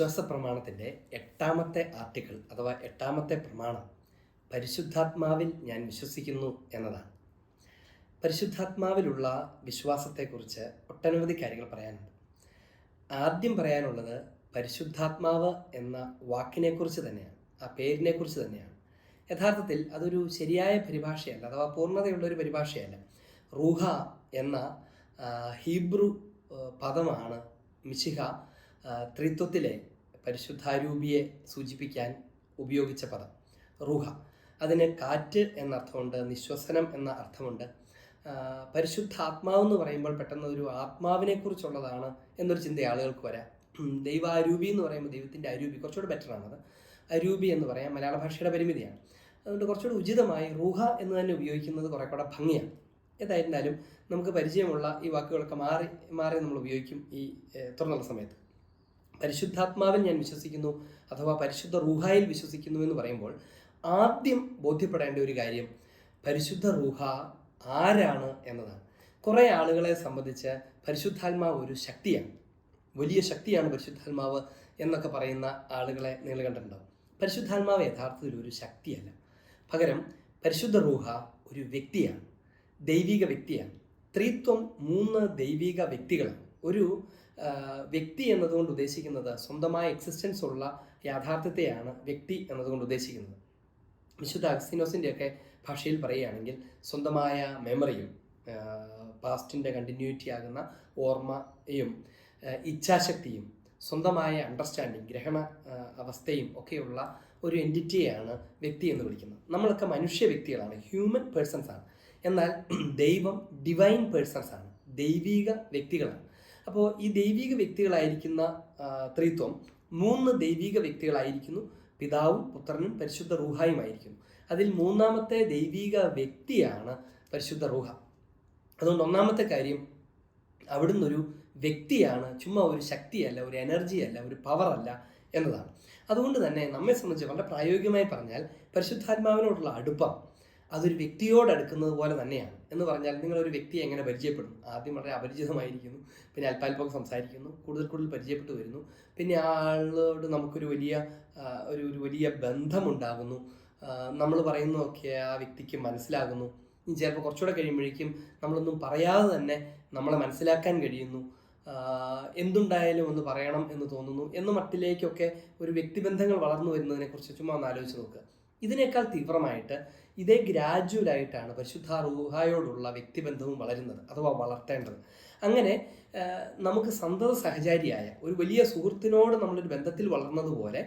വിശ്വാസ പ്രമാണത്തിൻ്റെ 8ാമത്തെ ആർട്ടിക്കിൾ അഥവാ 8ാമത്തെ പ്രമാണം പരിശുദ്ധാത്മാവിൽ ഞാൻ വിശ്വസിക്കുന്നു എന്നതാണ്. പരിശുദ്ധാത്മാവിലുള്ള വിശ്വാസത്തെക്കുറിച്ച് ഒട്ടനവധി കാര്യങ്ങൾ പറയാനുണ്ട്. ആദ്യം പറയാനുള്ളത് പരിശുദ്ധാത്മാവ് എന്ന വാക്കിനെക്കുറിച്ച് തന്നെയാണ്, ആ പേരിനെക്കുറിച്ച് തന്നെയാണ്. യഥാർത്ഥത്തിൽ അതൊരു ശരിയായ പരിഭാഷയല്ല, അഥവാ പൂർണ്ണതയുള്ളൊരു പരിഭാഷയല്ല. റൂഹ എന്ന ഹീബ്രു പദമാണ് മിശിഹ ത്രിത്വത്തിലെ പരിശുദ്ധാരൂപിയെ സൂചിപ്പിക്കാൻ ഉപയോഗിച്ച പദം റൂഹ. അതിന് കാറ്റ് എന്നർത്ഥമുണ്ട്, നിശ്വസനം എന്ന അർത്ഥമുണ്ട്. പരിശുദ്ധാത്മാവെന്ന് പറയുമ്പോൾ പെട്ടെന്ന് ഒരു ആത്മാവിനെ കുറിച്ചുള്ളതാണ് എന്നൊരു ചിന്ത ആളുകൾക്ക് വരാം. ദൈവാരൂപി എന്ന് പറയുമ്പോൾ ദൈവത്തിൻ്റെ അരൂപി കുറച്ചുകൂടി ബെറ്ററാണത്. അരൂപി എന്ന് പറയാം, മലയാള ഭാഷയുടെ പരിമിതിയാണ്. അതുകൊണ്ട് കുറച്ചുകൂടി ഉചിതമായി റൂഹ എന്ന് തന്നെ ഉപയോഗിക്കുന്നത് കുറെ കൂടെ ഭംഗിയാണ്. ഏതായിരുന്നാലും നമുക്ക് പരിചയമുള്ള ഈ വാക്കുകളൊക്കെ മാറി നമ്മൾ ഉപയോഗിക്കും ഈ തുറന്നുള്ള സമയത്ത്. പരിശുദ്ധാത്മാവിൽ ഞാൻ വിശ്വസിക്കുന്നു അഥവാ പരിശുദ്ധ റൂഹായിൽ വിശ്വസിക്കുന്നു എന്ന് പറയുമ്പോൾ ആദ്യം ബോധ്യപ്പെടേണ്ട ഒരു കാര്യം പരിശുദ്ധ റൂഹ ആരാണ് എന്നതാണ്. കുറേ ആളുകളെ സംബന്ധിച്ച് പരിശുദ്ധാത്മാവ് ഒരു ശക്തിയാണ്, വലിയ ശക്തിയാണ് പരിശുദ്ധാത്മാവ് എന്നൊക്കെ പറയുന്ന ആളുകളെ നിങ്ങൾ കണ്ടിട്ടുണ്ടാവും. പരിശുദ്ധാത്മാവ് യഥാർത്ഥത്തിൽ ഒരു ശക്തിയല്ല, പകരം പരിശുദ്ധ റൂഹ ഒരു വ്യക്തിയാണ്, ദൈവിക വ്യക്തിയാണ്. ത്രിത്വം 3 ദൈവിക വ്യക്തികളാണ്. ഒരു വ്യക്തി എന്നതുകൊണ്ട് ഉദ്ദേശിക്കുന്നത് സ്വന്തമായ എക്സിസ്റ്റൻസ് ഉള്ള യാഥാർത്ഥ്യത്തെയാണ് വ്യക്തി എന്നതുകൊണ്ട് ഉദ്ദേശിക്കുന്നത്. വിശുദ്ധ അഗസ്തീനോസിൻ്റെയൊക്കെ ഭാഷയിൽ പറയുകയാണെങ്കിൽ സ്വന്തമായ മെമ്മറിയും പാസ്റ്റിൻ്റെ കണ്ടിന്യൂറ്റി ആകുന്ന ഓർമ്മയും ഇച്ഛാശക്തിയും സ്വന്തമായ അണ്ടർസ്റ്റാൻഡിങ് ഗ്രഹണ അവസ്ഥയും ഒക്കെയുള്ള ഒരു എൻറ്റിറ്റിയെയാണ് വ്യക്തി എന്ന് വിളിക്കുന്നത്. നമ്മളൊക്കെ മനുഷ്യ വ്യക്തികളാണ്, ഹ്യൂമൻ പേഴ്സൺസ് ആണ്. എന്നാൽ ദൈവം ഡിവൈൻ പേഴ്സൺസ് ആണ്, ദൈവിക വ്യക്തികളാണ്. അപ്പോൾ ഈ ദൈവിക വ്യക്തികളായിരിക്കുന്ന ത്രിത്വം 3 ദൈവിക വ്യക്തികളായിരിക്കുന്നു, പിതാവും പുത്രനും പരിശുദ്ധ റൂഹായുമായിരിക്കുന്നു. അതിൽ 3ാമത്തെ ദൈവിക വ്യക്തിയാണ് പരിശുദ്ധ റൂഹ. അതുകൊണ്ട് ഒന്നാമത്തെ കാര്യം അവിടുന്ന് ഒരു വ്യക്തിയാണ്, ചുമ്മാ ഒരു ശക്തിയല്ല, ഒരു എനർജിയല്ല, ഒരു പവറല്ല എന്നതാണ്. അതുകൊണ്ട് തന്നെ നമ്മെ സംബന്ധിച്ച് വളരെ പ്രായോഗികമായി പറഞ്ഞാൽ പരിശുദ്ധാത്മാവിനോടുള്ള അടുപ്പം അതൊരു വ്യക്തിയോട് അടുക്കുന്നത് പോലെ തന്നെയാണ്. എന്ന് പറഞ്ഞാൽ നിങ്ങളൊരു വ്യക്തിയെ എങ്ങനെ പരിചയപ്പെടുന്നു? ആദ്യം വളരെ അപരിചിതമായിരിക്കുന്നു, പിന്നെ അല്പാൽപ്പൊക്കെ സംസാരിക്കുന്നു, കൂടുതൽ പരിചയപ്പെട്ടു വരുന്നു, പിന്നെ ആളോട് നമുക്കൊരു വലിയ ബന്ധമുണ്ടാകുന്നു, നമ്മൾ പറയുന്നതൊക്കെ ആ വ്യക്തിക്ക് മനസ്സിലാകുന്നു. ഇനി ചിലപ്പോൾ കുറച്ചുകൂടെ കഴിയുമ്പോഴേക്കും നമ്മളൊന്നും പറയാതെ തന്നെ നമ്മളെ മനസ്സിലാക്കാൻ കഴിയുന്നു, എന്തുണ്ടായാലും ഒന്ന് പറയണം എന്ന് തോന്നുന്നു എന്ന മട്ടിലേക്കൊക്കെ ഒരു വ്യക്തിബന്ധങ്ങൾ വളർന്നു വരുന്നതിനെക്കുറിച്ച് ചുമ്മാ ഒന്ന് ആലോചിച്ച് നോക്കുക. ഇതിനേക്കാൾ തീവ്രമായിട്ട് ഇതേ ഗ്രാജുവലായിട്ടാണ് പരിശുദ്ധ റൂഹായോടുള്ള വ്യക്തിബന്ധവും വളരുന്നത് അഥവാ വളർത്തേണ്ടത്. അങ്ങനെ നമുക്ക് സന്തത സഹചാരിയായ ഒരു വലിയ സുഹൃത്തിനോട് നമ്മളൊരു ബന്ധത്തിൽ വളർന്നതുപോലെ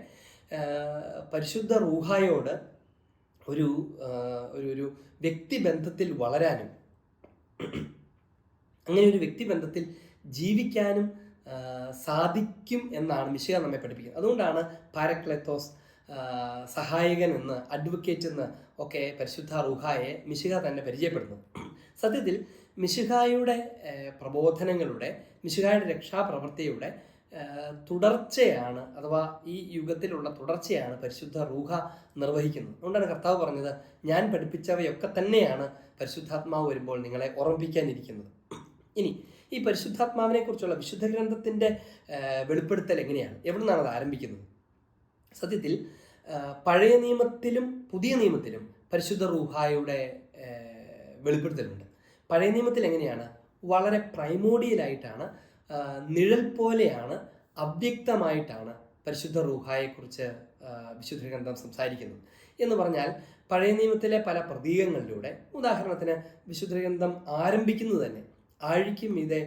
പരിശുദ്ധ റൂഹായോട് ഒരു വ്യക്തിബന്ധത്തിൽ വളരാനും അങ്ങനെ ഒരു വ്യക്തിബന്ധത്തിൽ ജീവിക്കാനും സാധിക്കും എന്നാണ് മിശിഹ നമ്മെ പഠിപ്പിക്കുന്നത്. അതുകൊണ്ടാണ് പാരക്ലെത്തോസ്, സഹായകൻ എന്ന്, അഡ്വക്കേറ്റ് എന്ന് ഒക്കെ പരിശുദ്ധ റൂഹായെ മിശിഹ തന്നെ പരിചയപ്പെടുന്നത്. സത്യത്തിൽ മിശിഹായുടെ പ്രബോധനങ്ങളുടെ, മിശിഹായുടെ രക്ഷാപ്രവൃത്തിയുടെ തുടർച്ചയാണ്, അഥവാ ഈ യുഗത്തിലുള്ള തുടർച്ചയാണ് പരിശുദ്ധ റൂഹ നിർവഹിക്കുന്നത്. അതുകൊണ്ടാണ് കർത്താവ് പറഞ്ഞത്, ഞാൻ പഠിപ്പിച്ചവയൊക്കെ തന്നെയാണ് പരിശുദ്ധാത്മാവ് വരുമ്പോൾ നിങ്ങളെ ഓർമ്മിപ്പിക്കാനിരിക്കുന്നത്. ഇനി ഈ പരിശുദ്ധാത്മാവിനെ കുറിച്ചുള്ള വിശുദ്ധ ഗ്രന്ഥത്തിൻ്റെ വെളിപ്പെടുത്തൽ എങ്ങനെയാണ്, എവിടെ നിന്നാണ് അത് ആരംഭിക്കുന്നത്? സത്യത്തിൽ പഴയ നിയമത്തിലും പുതിയ നിയമത്തിലും പരിശുദ്ധ റൂഹായുടെ വെളിപ്പെടുത്തലുണ്ട്. പഴയ നിയമത്തിൽ എങ്ങനെയാണ്? വളരെ പ്രൈമോഡിയലായിട്ടാണ്, നിഴൽ പോലെയാണ്, അവ്യക്തമായിട്ടാണ് പരിശുദ്ധ റൂഹായെക്കുറിച്ച് വിശുദ്ധ ഗ്രന്ഥം സംസാരിക്കുന്നത്. എന്ന് പറഞ്ഞാൽ പഴയ നിയമത്തിലെ പല പ്രതീകങ്ങളിലൂടെ, ഉദാഹരണത്തിന് വിശുദ്ധ ഗ്രന്ഥം ആരംഭിക്കുന്നത് തന്നെ ആഴിക്കും ഇതേ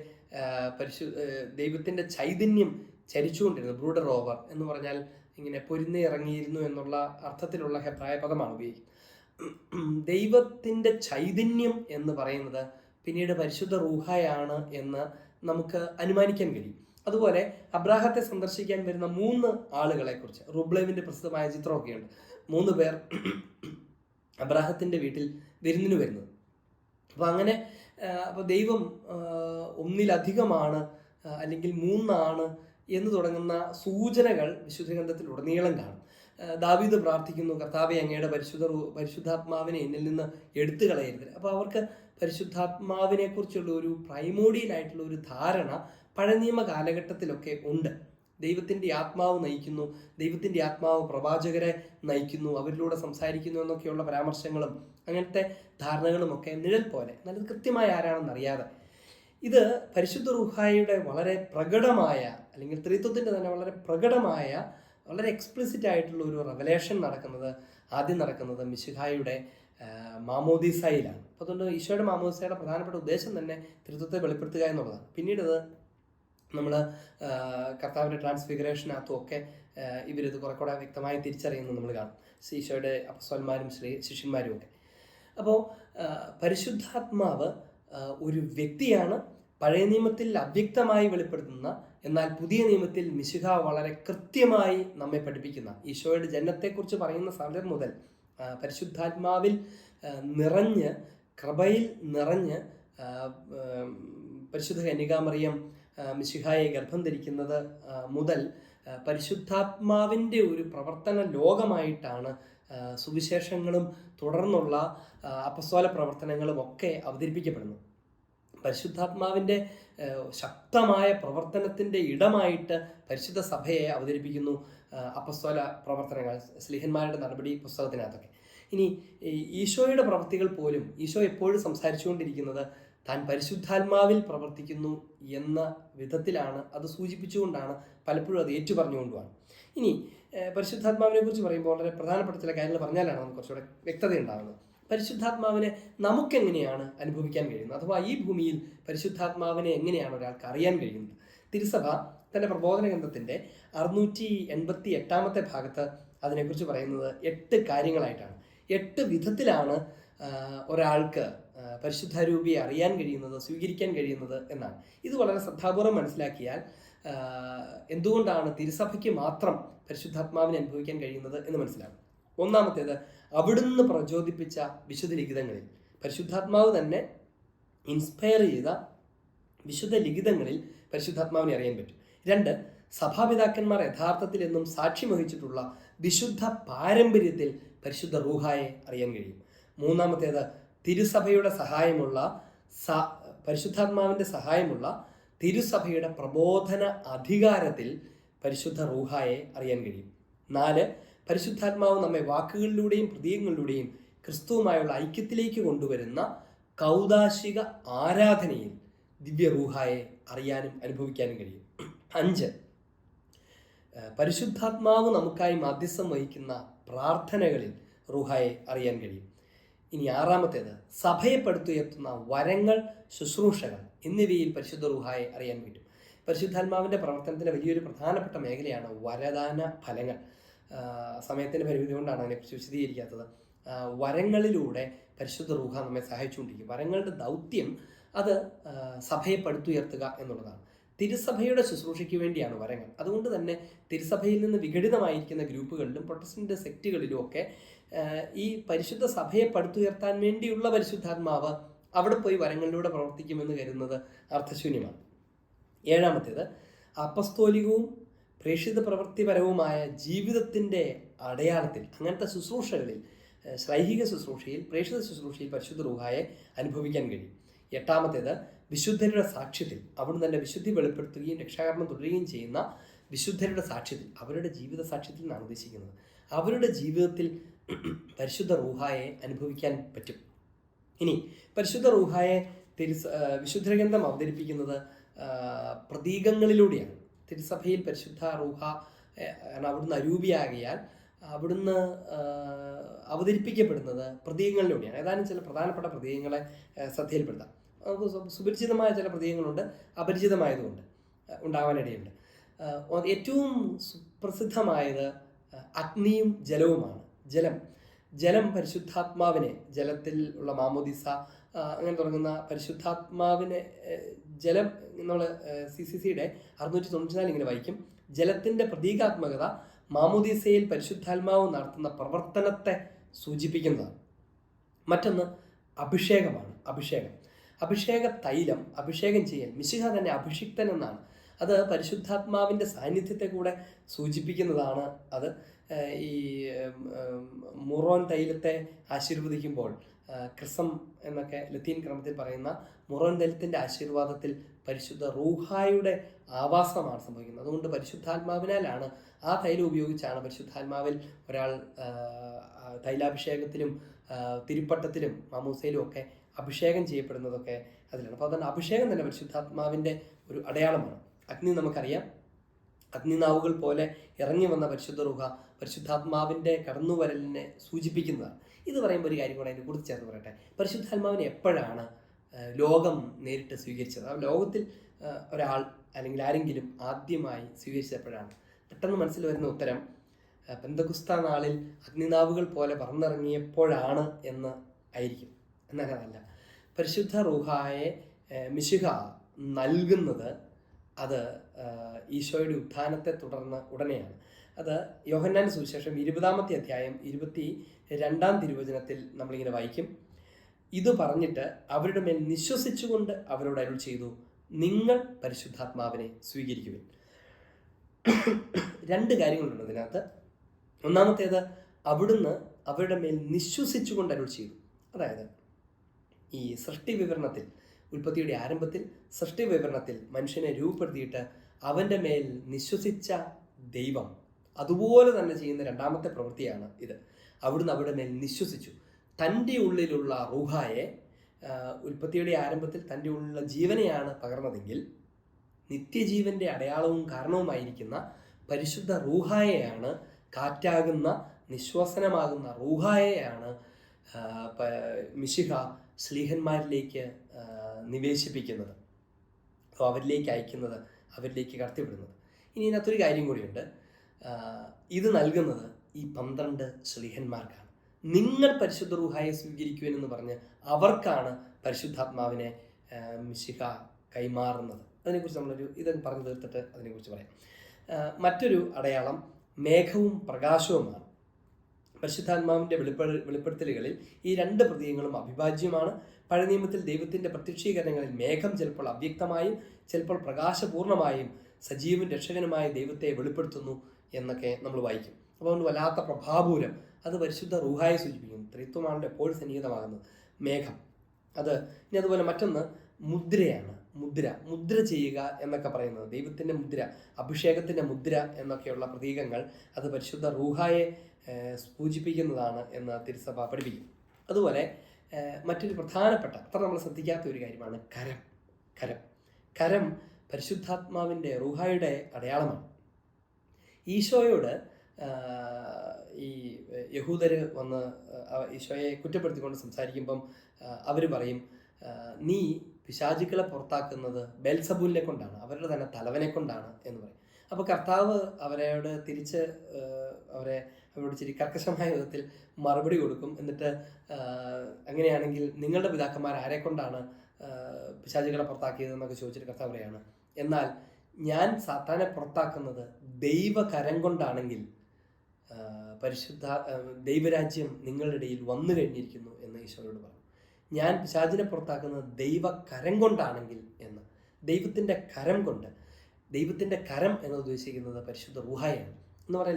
ദൈവത്തിൻ്റെ ചൈതന്യം ചരിച്ചുകൊണ്ടിരുന്നു, ബ്രൂഡർ ഓവർ എന്ന് പറഞ്ഞാൽ ഇങ്ങനെ പൊരുന്ന് ഇറങ്ങിയിരുന്നു എന്നുള്ള അർത്ഥത്തിലുള്ള ഹെബ്രായ പദമാണ് ഉപയോഗിക്കുന്നത്. ദൈവത്തിൻ്റെ ചൈതന്യം എന്ന് പറയുന്നത് പിന്നീട് പരിശുദ്ധ റൂഹായാണ് എന്ന് നമുക്ക് അനുമാനിക്കാൻ കഴിയും. അതുപോലെ അബ്രാഹത്തെ സന്ദർശിക്കാൻ വരുന്ന 3 ആളുകളെക്കുറിച്ച് റുബ്ലേവിൻ്റെ പ്രസിദ്ധമായ ചിത്രമൊക്കെയുണ്ട്. 3 പേർ അബ്രാഹത്തിൻ്റെ വീട്ടിൽ വിരുന്നിന് വരുന്നത്. അപ്പോൾ ദൈവം ഒന്നിലധികമാണ് അല്ലെങ്കിൽ 3 ആണ് എന്ന് തുടങ്ങുന്ന സൂചനകൾ വിശുദ്ധ ഗ്രന്ഥത്തിൽ ഉടനീളം കാണും. ദാവീദ് പ്രാർത്ഥിക്കുന്നു, കർത്താവേ അങ്ങയുടെ പരിശുദ്ധാത്മാവിനെ എന്നിൽ നിന്ന് എടുത്തു കളയരുത്. അപ്പോൾ അവർക്ക് പരിശുദ്ധാത്മാവിനെ കുറിച്ചുള്ള ഒരു പ്രൈമോഡിയലായിട്ടുള്ള ഒരു ധാരണ പഴയ നിയമ കാലഘട്ടത്തിലൊക്കെ ഉണ്ട്. ദൈവത്തിൻ്റെ ആത്മാവ് നയിക്കുന്നു, ദൈവത്തിൻ്റെ ആത്മാവ് പ്രവാചകരെ നയിക്കുന്നു, അവരിലൂടെ സംസാരിക്കുന്നു എന്നൊക്കെയുള്ള പരാമർശങ്ങളും അങ്ങനത്തെ ധാരണകളുമൊക്കെ നിഴൽ പോലെ, എന്നാൽ ഇത് കൃത്യമായി ആരാണെന്നറിയാതെ, ഇത് പരിശുദ്ധ റൂഹായുടെ വളരെ പ്രകടമായ, അല്ലെങ്കിൽ ത്രിത്വത്തിൻ്റെ തന്നെ വളരെ പ്രകടമായ, വളരെ എക്സ്പ്ലിസിറ്റ് ആയിട്ടുള്ള ഒരു റെവലേഷൻ ആദ്യം നടക്കുന്നത് മിശിഹായുടെ മാമോദീസായിലാണ്. അപ്പോൾ അതുകൊണ്ട് ഈശോയുടെ മാമോദീസയുടെ പ്രധാനപ്പെട്ട ഉദ്ദേശം തന്നെ ത്രിത്വത്തെ വെളിപ്പെടുത്തുക എന്നുള്ളതാണ്. പിന്നീട് നമ്മൾ കർത്താവിൻ്റെ ട്രാൻസ്ഫിഗറേഷനകത്തും ഒക്കെ ഇവരിത് കുറെ കൂടെ വ്യക്തമായി തിരിച്ചറിയുന്നത് നമ്മൾ കാണും, ഈശോയുടെ അപ്പസ്വലന്മാരും ശിഷ്യന്മാരും ഒക്കെ. അപ്പോൾ പരിശുദ്ധാത്മാവ് ഒരു വ്യക്തിയാണ്, പഴയ നിയമത്തിൽ അവ്യക്തമായി വെളിപ്പെടുത്തുന്ന, എന്നാൽ പുതിയ നിയമത്തിൽ മിശിഹ വളരെ കൃത്യമായി നമ്മെ പഠിപ്പിക്കുന്ന, ഈശോയുടെ ജനനത്തെക്കുറിച്ച് പറയുന്ന സമയം മുതൽ പരിശുദ്ധാത്മാവിൽ നിറഞ്ഞ്, കൃപയിൽ നിറഞ്ഞ് പരിശുദ്ധ കന്യകാമറിയം മിശിഹായെ ഗർഭം ധരിക്കുന്നത് മുതൽ പരിശുദ്ധാത്മാവിൻ്റെ ഒരു പ്രവർത്തന ലോകമായിട്ടാണ് സുവിശേഷങ്ങളും തുടർന്നുള്ള അപ്പസ്തോല പ്രവർത്തനങ്ങളും ഒക്കെ അവതരിപ്പിക്കപ്പെടുന്നു. പരിശുദ്ധാത്മാവിൻ്റെ ശക്തമായ പ്രവർത്തനത്തിൻ്റെ ഇടമായിട്ട് പരിശുദ്ധ സഭയെ അവതരിപ്പിക്കുന്നു അപ്പസ്തോല പ്രവർത്തനങ്ങൾ, സ്ലീഹന്മാരുടെ നടപടി പുസ്തകത്തിനകത്തൊക്കെ. ഇനി ഈശോയുടെ പ്രവൃത്തികൾ പോലും ഈശോ എപ്പോഴും സംസാരിച്ചുകൊണ്ടിരിക്കുന്നത് താൻ പരിശുദ്ധാത്മാവിൽ പ്രവർത്തിക്കുന്നു എന്ന വിധത്തിലാണ്, അത് സൂചിപ്പിച്ചുകൊണ്ടാണ്, പലപ്പോഴും അത് ഏറ്റുപറഞ്ഞുകൊണ്ടുമാണ്. ഇനി പരിശുദ്ധാത്മാവിനെ കുറിച്ച് പറയുമ്പോൾ വളരെ പ്രധാനപ്പെട്ട ചില കാര്യങ്ങൾ പറഞ്ഞാലാണ് നമുക്ക് കുറച്ചുകൂടെ വ്യക്തത ഉണ്ടാകുന്നത്. പരിശുദ്ധാത്മാവിനെ നമുക്കെങ്ങനെയാണ് അനുഭവിക്കാൻ കഴിയുന്നത്, അഥവാ ഈ ഭൂമിയിൽ പരിശുദ്ധാത്മാവിനെ എങ്ങനെയാണ് ഒരാൾക്ക് അറിയാൻ കഴിയുന്നത്? തിരുസഭ തൻ്റെ പ്രബോധന ഗ്രന്ഥത്തിൻ്റെ 688 ഭാഗത്ത് അതിനെക്കുറിച്ച് പറയുന്നത് 8 കാര്യങ്ങളായിട്ടാണ്. 8 വിധത്തിലാണ് ഒരാൾക്ക് പരിശുദ്ധാരൂപിയെ അറിയാൻ കഴിയുന്നത്, സ്വീകരിക്കാൻ കഴിയുന്നത് എന്നാണ്. ഇത് വളരെ ശ്രദ്ധാപൂർവം മനസ്സിലാക്കിയാൽ എന്തുകൊണ്ടാണ് തിരുസഭയ്ക്ക് മാത്രം പരിശുദ്ധാത്മാവിനെ അനുഭവിക്കാൻ കഴിയുന്നത് എന്ന് മനസ്സിലാകും. ഒന്നാമത്തേത്, അവിടുന്ന് പ്രചോദിപ്പിച്ച വിശുദ്ധ ലിഖിതങ്ങളിൽ, പരിശുദ്ധാത്മാവ് തന്നെ ഇൻസ്പയർ ചെയ്ത വിശുദ്ധ ലിഖിതങ്ങളിൽ പരിശുദ്ധാത്മാവിനെ അറിയാൻ പറ്റും. 2, സഭാപിതാക്കന്മാർ യഥാർത്ഥത്തിൽ എന്നും സാക്ഷ്യം വഹിച്ചിട്ടുള്ള വിശുദ്ധ പാരമ്പര്യത്തിൽ പരിശുദ്ധ റൂഹായെ അറിയാൻ കഴിയും. 3, തിരുസഭയുടെ സഹായമുള്ള പരിശുദ്ധാത്മാവിൻ്റെ സഹായമുള്ള തിരുസഭയുടെ പ്രബോധന അധികാരത്തിൽ പരിശുദ്ധ റൂഹായെ അറിയാൻ കഴിയും. 4, പരിശുദ്ധാത്മാവ് നമ്മെ വാക്കുകളിലൂടെയും പ്രതീകങ്ങളിലൂടെയും ക്രിസ്തുവുമായുള്ള ഐക്യത്തിലേക്ക് കൊണ്ടുവരുന്ന കൗദാശിക ആരാധനയിൽ ദിവ്യ റൂഹായെ അറിയാനും അനുഭവിക്കാനും കഴിയും. 5, പരിശുദ്ധാത്മാവ് നമുക്കായി മാധ്യസ്ഥം വഹിക്കുന്ന പ്രാർത്ഥനകളിൽ റൂഹായെ അറിയാൻ കഴിയും. ഇനി 6, സഭയെ പടുത്തുയർത്തുന്ന വരങ്ങൾ, ശുശ്രൂഷകൾ എന്നിവയിൽ പരിശുദ്ധ റൂഹായെ അറിയാൻ പറ്റും. പരിശുദ്ധാത്മാവിൻ്റെ പ്രവർത്തനത്തിൻ്റെ വലിയൊരു പ്രധാനപ്പെട്ട മേഖലയാണ് വരദാന ഫലങ്ങൾ. സമയത്തിൻ്റെ പരിമിതി കൊണ്ടാണ് അതിനെക്കുറിച്ച് വിശദീകരിക്കാത്തത്. വരങ്ങളിലൂടെ പരിശുദ്ധ റൂഹ നമ്മെ സഹായിച്ചുകൊണ്ടിരിക്കും. വരങ്ങളുടെ ദൗത്യം അത് സഭയെ പടുത്തുയർത്തുക എന്നുള്ളതാണ്. തിരുസഭയുടെ ശുശ്രൂഷയ്ക്ക് വേണ്ടിയാണ് വരങ്ങൾ. അതുകൊണ്ട് തന്നെ തിരുസഭയിൽ നിന്ന് വിഘടിതമായിരിക്കുന്ന ഗ്രൂപ്പുകളിലും പ്രൊട്ടസ്റ്റന്റ് സെക്റ്റുകളിലും ഒക്കെ ഈ പരിശുദ്ധ സഭയെ പടുത്തുയർത്താൻ വേണ്ടിയുള്ള പരിശുദ്ധാത്മാവ് അവിടെ പോയി വരങ്ങളിലൂടെ പ്രവർത്തിക്കുമെന്ന് കരുതുന്നത് അർത്ഥശൂന്യമാണ്. 7, അപ്പസ്തോലികവും പ്രേക്ഷിത പ്രവൃത്തിപരവുമായ ജീവിതത്തിൻ്റെ അടയാളത്തിൽ, അങ്ങനത്തെ ശുശ്രൂഷകളിൽ, ശ്ലൈഹിക ശുശ്രൂഷയിൽ, പ്രേക്ഷിത ശുശ്രൂഷയിൽ പരിശുദ്ധ റൂഹായെ അനുഭവിക്കാൻ കഴിയും. 8, വിശുദ്ധരുടെ സാക്ഷ്യത്തിൽ, അവിടുന്ന് തന്നെ വിശുദ്ധി വെളിപ്പെടുത്തുകയും രക്ഷാകർമ്മം തുടരുകയും ചെയ്യുന്ന വിശുദ്ധരുടെ സാക്ഷ്യത്തിൽ, അവരുടെ ജീവിത സാക്ഷ്യത്തിൽ നിന്നാണ് ഉദ്ദേശിക്കുന്നത്. അവരുടെ ജീവിതത്തിൽ പരിശുദ്ധ റൂഹായെ അനുഭവിക്കാൻ പറ്റും. ഇനി പരിശുദ്ധ റൂഹായെ വിശുദ്ധ ഗ്രന്ഥം അവതരിപ്പിക്കുന്നത് പ്രതീകങ്ങളിലൂടെയാണ്. തിരുസഭയിൽ പരിശുദ്ധ റൂഹ അവിടുന്ന് അരൂപിയാകിയാൽ അവിടുന്ന് അവതരിപ്പിക്കപ്പെടുന്നത് പ്രതീകങ്ങളിലൂടെയാണ്. ഏതാനും ചില പ്രധാനപ്പെട്ട പ്രതീകങ്ങളെ ശ്രദ്ധയിൽപ്പെടുത്താം. നമുക്ക് സുപരിചിതമായ ചില പ്രതീകങ്ങളുണ്ട്, അപരിചിതമായതുകൊണ്ട് ഉണ്ടാവാനിടയുണ്ട്. ഏറ്റവും സുപ്രസിദ്ധമായത് അഗ്നിയും ജലവുമാണ്. ജലം പരിശുദ്ധാത്മാവിനെ, ജലത്തിൽ ഉള്ള മാമോദിസ അങ്ങനെ തുടങ്ങുന്ന പരിശുദ്ധാത്മാവിനെ, ജലം നമ്മൾ CCCയുടെ 694 ഇങ്ങനെ വായിക്കും. ജലത്തിൻ്റെ പ്രതീകാത്മകത മാമോദിസയിൽ പരിശുദ്ധാത്മാവ് നടത്തുന്ന പ്രവർത്തനത്തെ സൂചിപ്പിക്കുന്നതാണ്. മറ്റൊന്ന് അഭിഷേകമാണ്. അഭിഷേക തൈലം, അഭിഷേകം ചെയ്യൽ. മിശിഹ തന്നെ അഭിഷിക്തൻ എന്നാണ്. അത് പരിശുദ്ധാത്മാവിൻ്റെ സാന്നിധ്യത്തെ കൂടെ സൂചിപ്പിക്കുന്നതാണ്. അത് ഈ മുറോൻ തൈലത്തെ ആശീർവദിക്കുമ്പോൾ, ക്രിസം എന്നൊക്കെ ലത്തീൻ ക്രമത്തിൽ പറയുന്ന മുറോൻ തൈലത്തിൻ്റെ ആശീർവാദത്തിൽ പരിശുദ്ധ റൂഹായുടെ ആവാസമാണ് സംഭവിക്കുന്നത്. അതുകൊണ്ട് പരിശുദ്ധാത്മാവിനാലാണ്, ആ തൈലം ഉപയോഗിച്ചാണ് പരിശുദ്ധാത്മാവിൽ ഒരാൾ തൈലാഭിഷേകത്തിലും തിരുപ്പട്ടത്തിലും മാമൂസയിലും ഒക്കെ അഭിഷേകം ചെയ്യപ്പെടുന്നതൊക്കെ അതിലാണ്. അപ്പോൾ അതുകൊണ്ട് അഭിഷേകം തന്നെ പരിശുദ്ധാത്മാവിൻ്റെ ഒരു അടയാളമാണ്. അഗ്നി നമുക്കറിയാം, അഗ്നിനാവുകൾ പോലെ ഇറങ്ങി വന്ന പരിശുദ്ധ റൂഹ പരിശുദ്ധാത്മാവിൻ്റെ കടന്നുവരലിനെ സൂചിപ്പിക്കുന്നതാണ്. ഇത് പറയുമ്പോൾ ഒരു കാര്യം കൂടെ അതിൻ്റെ കൂടെ ചേർത്ത് പറയട്ടെ. പരിശുദ്ധാത്മാവിനെ എപ്പോഴാണ് ലോകം നേരിട്ട് സ്വീകരിച്ചത്? ആ ലോകത്തിൽ ഒരാൾ അല്ലെങ്കിൽ ആരെങ്കിലും ആദ്യമായി സ്വീകരിച്ചത് എപ്പോഴാണ്? പെട്ടെന്ന് മനസ്സിൽ വരുന്ന ഉത്തരം പെന്തക്കുസ്ത നാളിൽ അഗ്നിനാവുകൾ പോലെ പറന്നിറങ്ങിയപ്പോഴാണ് എന്ന് ആയിരിക്കും. എന്നങ്ങനല്ല. പരിശുദ്ധ റൂഹായെ മിശിഹ നൽകുന്നത് അത് ഈശോയുടെ ഉത്ഥാനത്തെ തുടർന്ന് ഉടനെയാണ്. അത് യോഹന്നാന്റെ സുവിശേഷം 20-ാമത്തെ അധ്യായം 22-ാം തിരുവചനത്തിൽ നമ്മളിങ്ങനെ വായിക്കും. ഇത് പറഞ്ഞിട്ട് അവരുടെ മേൽ നിശ്വസിച്ചുകൊണ്ട് അവരോട് അരുൾ ചെയ്തു, നിങ്ങൾ പരിശുദ്ധാത്മാവിനെ സ്വീകരിക്കുവിൻ. 2 കാര്യങ്ങളുണ്ട് അതിനകത്ത്. ഒന്നാമത്തേത്, അവിടുന്ന് അവരുടെ മേൽ നിശ്വസിച്ചുകൊണ്ട് അരുൾ ചെയ്തു. അതായത് ഈ സൃഷ്ടി വിവരണത്തിൽ, ഉൽപ്പത്തിയുടെ ആരംഭത്തിൽ സൃഷ്ടി വിവരണത്തിൽ മനുഷ്യനെ രൂപപ്പെടുത്തിയിട്ട് അവൻ്റെ മേൽ നിശ്വസിച്ച ദൈവം അതുപോലെ തന്നെ ചെയ്യുന്ന 2ാമത്തെ പ്രവൃത്തിയാണ് ഇത്. അവിടുന്ന് അവരുടെ മേൽ നിശ്വസിച്ചു. തൻ്റെ ഉള്ളിലുള്ള റൂഹായെ, ഉൽപ്പത്തിയുടെ ആരംഭത്തിൽ തൻ്റെ ഉള്ളിലുള്ള ജീവനെയാണ് പകർന്നതെങ്കിൽ നിത്യജീവൻ്റെ അടയാളവും കാരണവുമായിരിക്കുന്ന പരിശുദ്ധ റൂഹായെയാണ്, കാറ്റാകുന്ന നിശ്വസനമാകുന്ന റൂഹായെയാണ് മിശിഹ സ്ലീഹന്മാരിലേക്ക് നിവേശിപ്പിക്കുന്നത്, അവരിലേക്ക് അയക്കുന്നത്, അവരിലേക്ക് കടത്തിവിടുന്നത്. ഇനി ഇതിനകത്തൊരു കാര്യം കൂടിയുണ്ട്. ഇത് നൽകുന്നത് ഈ 12 സ്ലീഹന്മാർക്കാണ്. നിങ്ങൾ പരിശുദ്ധ റൂഹായെ സ്വീകരിക്കുവാനെന്ന് പറഞ്ഞ് അവർക്കാണ് പരിശുദ്ധാത്മാവിനെ മിശിഹ കൈമാറുന്നത്. അതിനെക്കുറിച്ച് ഇത് പറഞ്ഞു തീർത്തിട്ട് അതിനെക്കുറിച്ച് പറയാം. മറ്റൊരു അടയാളം മേഘവും പ്രകാശവുമാണ്. പരിശുദ്ധാത്മാവിൻ്റെ വെളിപ്പെടുത്തലുകളിൽ ഈ 2 പ്രതീകങ്ങളും അവിഭാജ്യമാണ്. പഴയ നിയമത്തിൽ ദൈവത്തിൻ്റെ പ്രത്യക്ഷീകരണങ്ങളിൽ മേഘം ചിലപ്പോൾ അവ്യക്തമായും ചിലപ്പോൾ പ്രകാശപൂർണമായും സജീവൻ രക്ഷകനുമായ ദൈവത്തെ വെളിപ്പെടുത്തുന്നു എന്നൊക്കെ നമ്മൾ വായിക്കും. അപ്പോൾ അതുകൊണ്ട് വല്ലാത്ത പ്രഭാപൂരം, അത് പരിശുദ്ധ റൂഹായെ സൂചിപ്പിക്കുന്നു. ത്രിത്വമാണ് എപ്പോഴും സന്നിഹിതമാകുന്നത് മേഘം. ഇനി അതുപോലെ മറ്റൊന്ന് മുദ്രയാണ്. മുദ്ര ചെയ്യുക എന്നൊക്കെ പറയുന്നത്, ദൈവത്തിൻ്റെ മുദ്ര, അഭിഷേകത്തിൻ്റെ മുദ്ര എന്നൊക്കെയുള്ള പ്രതീകങ്ങൾ അത് പരിശുദ്ധ റൂഹായെ സൂചിപ്പിക്കുന്നതാണ് എന്ന് തിരുസഭ പഠിപ്പിക്കും. അതുപോലെ മറ്റൊരു പ്രധാനപ്പെട്ട, അത്ര നമ്മൾ ശ്രദ്ധിക്കാത്ത ഒരു കാര്യമാണ് കരം പരിശുദ്ധാത്മാവിൻ്റെ റൂഹായുടെ അടയാളമാണ്. ഈശോയോട് ഈ യഹൂദര് വന്ന് ഈശോയെ കുറ്റപ്പെടുത്തിക്കൊണ്ട് സംസാരിക്കുമ്പം അവർ പറയും, നീ പിശാചുക്കളെ പുറത്താക്കുന്നത് ബെൽസബൂലിനെ കൊണ്ടാണ്, അവരുടെ തന്നെ തലവനെ കൊണ്ടാണ് എന്ന് പറയും. അപ്പോൾ കർത്താവ് അവരോട് തിരിച്ച് അവരോട് ഇച്ചിരി കർക്കശമായ വിധത്തിൽ മറുപടി കൊടുക്കും. എന്നിട്ട് അങ്ങനെയാണെങ്കിൽ നിങ്ങളുടെ പിതാക്കന്മാർ ആരെ കൊണ്ടാണ് പിശാചുക്കളെ പുറത്താക്കിയതെന്നൊക്കെ ചോദിച്ചിട്ട് കർത്താവ് പറയാണ്, എന്നാൽ ഞാൻ സാത്താനെ പുറത്താക്കുന്നത് ദൈവകരം കൊണ്ടാണെങ്കിൽ ദൈവരാജ്യം നിങ്ങളുടെ ഇടയിൽ വന്നു കഴിഞ്ഞിരിക്കുന്നു എന്ന് ഈശോയോട് പറഞ്ഞു. ഞാൻ പിശാചിനെ പുറത്താക്കുന്നത് ദൈവകരം കൊണ്ടാണെങ്കിൽ എന്ന്. ദൈവത്തിൻ്റെ കരം കൊണ്ട്, ദൈവത്തിൻ്റെ കരം എന്ന് ഉദ്ദേശിക്കുന്നത് പരിശുദ്ധ റൂഹായാണ് എന്ന് പറയാൻ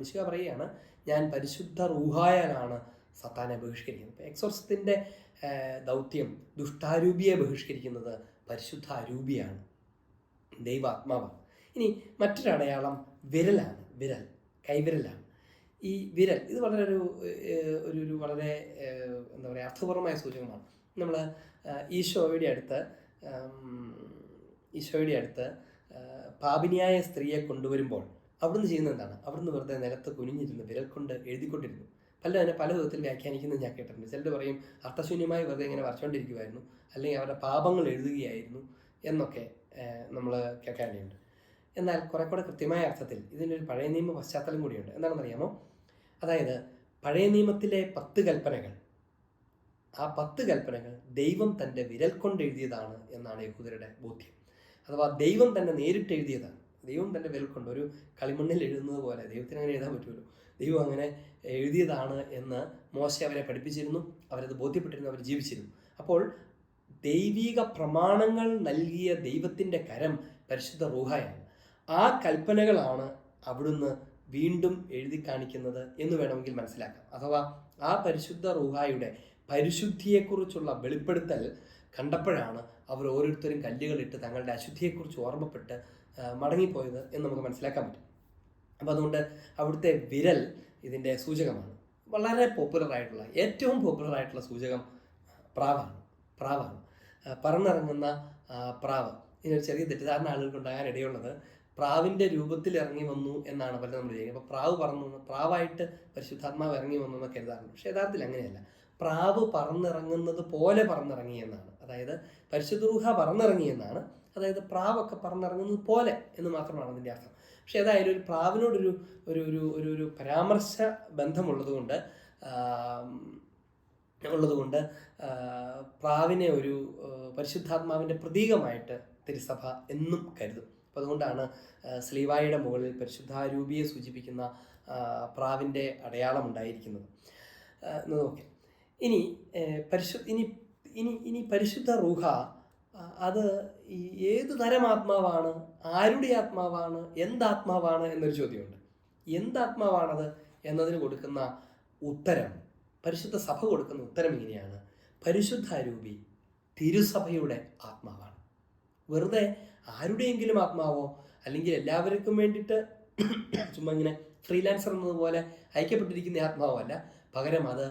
മിശിഹ പറയുകയാണ്, ഞാൻ പരിശുദ്ധ റൂഹായാലാണ് സത്താനെ ബഹിഷ്കരിക്കുന്നത്. ഇപ്പോൾ എക്സോർസത്തിൻ്റെ ദൗത്യം ദുഷ്ടാരൂപിയെ ബഹിഷ്കരിക്കുന്നത് പരിശുദ്ധ അരൂപിയാണ്, ദൈവാത്മാവാണ്. ഇനി മറ്റൊരടയാളം വിരലാണ്. കൈവിരലാണ്. ഈ വിരൽ ഇത് വളരെ ഒരു വളരെ എന്താ പറയുക, അർത്ഥപൂർവമായ സൂചകമാണ്. നമ്മൾ ഈശോയുടെ അടുത്ത് പാപിനിയായ സ്ത്രീയെ കൊണ്ടുവരുമ്പോൾ അവിടുന്ന് ചെയ്യുന്നത് എന്താണ്? അവിടുന്ന് വെറുതെ നിലത്ത് കുനിഞ്ഞിരുന്ന് വിരൽ കൊണ്ട് എഴുതിക്കൊണ്ടിരുന്നു. പല വിധത്തിൽ വ്യാഖ്യാനിക്കുന്നത് ഞാൻ കേട്ടിട്ടുണ്ട്. ചിലർ പറയും അർത്ഥശൂന്യമായി വെറുതെ ഇങ്ങനെ വരച്ചുകൊണ്ടിരിക്കുമായിരുന്നു, അല്ലെങ്കിൽ അവരുടെ പാപങ്ങൾ എഴുതുകയായിരുന്നു എന്നൊക്കെ നമ്മൾ കേൾക്കാനുണ്ട്. എന്നാൽ കുറെ കൂടെ കൃത്യമായ അർത്ഥത്തിൽ ഇതിനൊരു പഴയ നിയമ പശ്ചാത്തലം കൂടിയുണ്ട്. എന്താണെന്നറിയാമോ? അതായത് പഴയ നിയമത്തിലെ 10 കൽപ്പനകൾ, ആ 10 കൽപ്പനകൾ ദൈവം തൻ്റെ വിരൽ കൊണ്ട് എഴുതിയതാണ് എന്നാണ് യഹൂദരുടെ ബോധ്യം. അഥവാ ദൈവം തന്നെ നേരിട്ട് എഴുതിയതാണ്. ദൈവം തൻ്റെ വിരൽ കൊണ്ട്, ഒരു കളിമണ്ണിൽ എഴുതുന്നത് പോലെ ദൈവത്തിന് അങ്ങനെ എഴുതാൻ പറ്റുമല്ലോ, ദൈവം അങ്ങനെ എഴുതിയതാണ് എന്ന് മോശ അവരെ പഠിപ്പിച്ചിരുന്നു. അവരത് ബോധ്യപ്പെട്ടിരുന്നു, അവർ ജീവിച്ചിരുന്നു. അപ്പോൾ ദൈവിക പ്രമാണങ്ങൾ നൽകിയ ദൈവത്തിൻ്റെ കരം പരിശുദ്ധ റൂഹായാണ്. ആ കൽപ്പനകളാണ് അവിടുന്ന് വീണ്ടും എഴുതി കാണിക്കുന്നത് എന്ന് വേണമെങ്കിൽ മനസ്സിലാക്കാം. അഥവാ ആ പരിശുദ്ധ റൂഹായുടെ പരിശുദ്ധിയെക്കുറിച്ചുള്ള വെളിപ്പെടുത്തൽ കണ്ടപ്പോഴാണ് അവർ ഓരോരുത്തരും കല്ലുകളിട്ട് തങ്ങളുടെ അശുദ്ധിയെക്കുറിച്ച് ഓർമ്മപ്പെട്ട് മടങ്ങിപ്പോയത് എന്ന് നമുക്ക് മനസ്സിലാക്കാൻ പറ്റും. അപ്പോൾ അതുകൊണ്ട് അവിടുത്തെ വിരൽ ഇതിൻ്റെ സൂചകമാണ്. വളരെ പോപ്പുലറായിട്ടുള്ള, ഏറ്റവും പോപ്പുലറായിട്ടുള്ള സൂചകം പ്രാവാണ്. പറന്നിറങ്ങുന്ന പ്രാവ്. ഇതിനൊരു ചെറിയ തെറ്റിദ്ധാരണ ആളുകൾക്ക് ഉണ്ടാകാൻ ഇടയുള്ളത് പ്രാവിൻ്റെ രൂപത്തിൽ ഇറങ്ങി വന്നു എന്നാണ് പലരും നമ്മൾ ചെയ്യുന്നത്. അപ്പോൾ പ്രാവ് പറന്നു, പ്രാവായിട്ട് പരിശുദ്ധാത്മാവ് ഇറങ്ങി വന്നു എന്നൊക്കെ കരുതാറുണ്ട്. പക്ഷേ യഥാർത്ഥത്തിൽ അങ്ങനെയല്ല. പ്രാവ് പറന്നിറങ്ങുന്നത് പോലെ പറന്നിറങ്ങി എന്നാണ്. അതായത് പരിശുദ്ധ റൂഹ പറന്നിറങ്ങി എന്നാണ്. അതായത് പ്രാവൊക്കെ പറന്നിറങ്ങുന്നത് പോലെ എന്ന് മാത്രമാണ് അതിൻ്റെ അർത്ഥം. പക്ഷെ ഏതായാലും ഒരു പ്രാവിനോടൊരു ഒരു ഒരു ഒരു ഒരു പരാമർശ ബന്ധമുള്ളതുകൊണ്ട് പ്രാവിനെ ഒരു പരിശുദ്ധാത്മാവിൻ്റെ പ്രതീകമായിട്ട് തിരുസഭ എന്നും കരുതും. അപ്പോൾ അതുകൊണ്ടാണ് സ്ലീവായുടെ മുകളിൽ പരിശുദ്ധാരൂപിയെ സൂചിപ്പിക്കുന്ന പ്രാവിൻ്റെ അടയാളം ഉണ്ടായിരിക്കുന്നത് എന്ന് നോക്കാം. ഇനി പരിശുദ്ധ റൂഹ അത് ഏത് തരം ആത്മാവാണ്, ആരുടെ ആത്മാവാണ്, എന്താത്മാവാണ് എന്നൊരു ചോദ്യമുണ്ട്. എന്താത്മാവാണത് എന്നതിന് കൊടുക്കുന്ന ഉത്തരം, പരിശുദ്ധ സഭ കൊടുക്കുന്ന ഉത്തരം ഇങ്ങനെയാണ്: പരിശുദ്ധാരൂപി തിരുസഭയുടെ ആത്മാവാണ്. വെറുതെ ആരുടെയെങ്കിലും ആത്മാവോ അല്ലെങ്കിൽ എല്ലാവർക്കും വേണ്ടിയിട്ട് ചുമ്മാ ഇങ്ങനെ ഫ്രീലാൻസർ എന്നതുപോലെ അയക്കപ്പെട്ടിരിക്കുന്ന ആത്മാവോ അല്ല. പകരം അത്